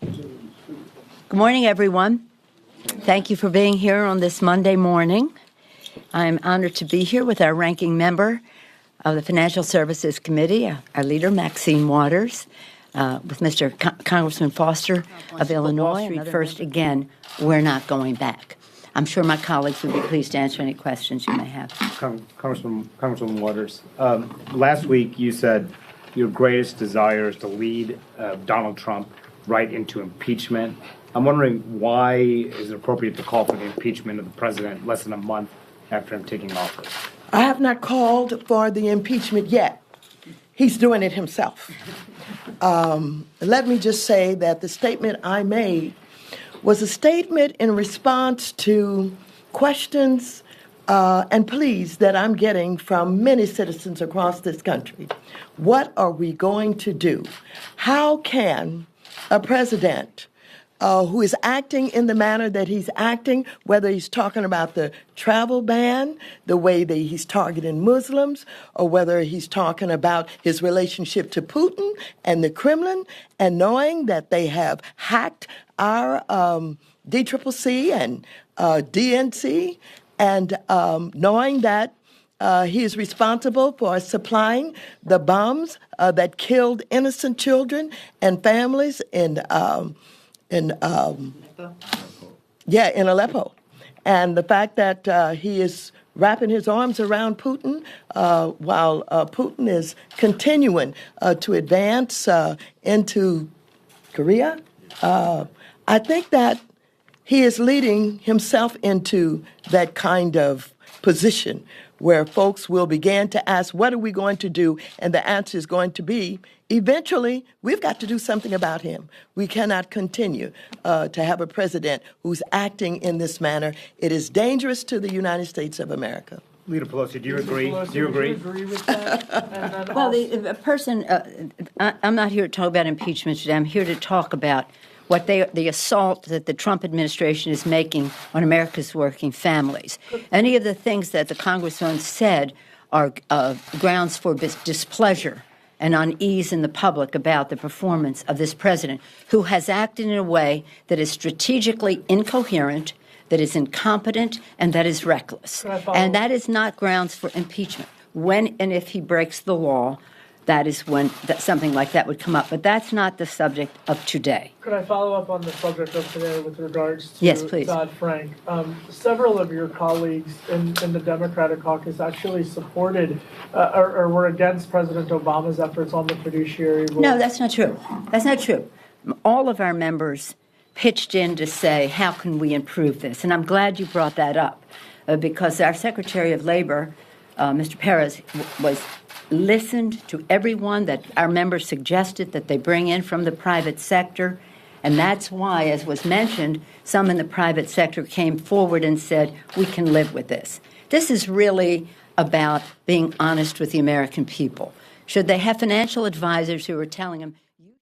Good morning, everyone. Thank you for being here on this Monday morning. I'm honored to be here with our ranking member of the Financial Services Committee, our leader, Maxine Waters, with Mr. Congressman Foster of Illinois. And first, again, we're not going back. I'm sure my colleagues would be pleased to answer any questions you may have. Congresswoman Waters, last week you said your greatest desire is to lead Donald Trump right into impeachment. I'm wondering why is it appropriate to call for the impeachment of the president less than a month after him taking office? I have not called for the impeachment yet. He's doing it himself. Let me just say that the statement I made was a statement in response to questions and pleas that I'm getting from many citizens across this country. What are we going to do? How can a president who is acting in the manner that he's acting, whether he's talking about the travel ban, the way that he's targeting Muslims, or whether he's talking about his relationship to Putin and the Kremlin, and knowing that they have hacked our DCCC and DNC, and knowing that he is responsible for supplying the bombs that killed innocent children and families in Aleppo, and the fact that he is wrapping his arms around Putin while Putin is continuing to advance into Korea. I think that he is leading himself into that kind of position where folks will begin to ask, what are we going to do? And the answer is going to be, eventually, we've got to do something about him. We cannot continue to have a president who's acting in this manner. It is dangerous to the United States of America. Leader Pelosi, do you agree? Pelosi, do you agree? Would you agree with that? Well, the person, I'm not here to talk about impeachment today. I'm here to talk about what the assault that the Trump administration is making on America's working families. Any of the things that the Congressman said are grounds for displeasure and unease in the public about the performance of this president, who has acted in a way that is strategically incoherent, that is incompetent, and that is reckless. And that is not grounds for impeachment. When and if he breaks the law, that is when something like that would come up. But that's not the subject of today. Could I follow up on the subject of today with regards to Yes, please. Dodd-Frank? Several of your colleagues in the Democratic caucus actually supported or were against President Obama's efforts on the fiduciary rule. No, that's not true. That's not true. All of our members pitched in to say, how can we improve this? And I'm glad you brought that up because our Secretary of Labor, Mr. Perez, was listened to everyone that our members suggested that they bring in from the private sector. And that's why, as was mentioned, some in the private sector came forward and said, we can live with this. This is really about being honest with the American people. Should they have financial advisors who are telling them,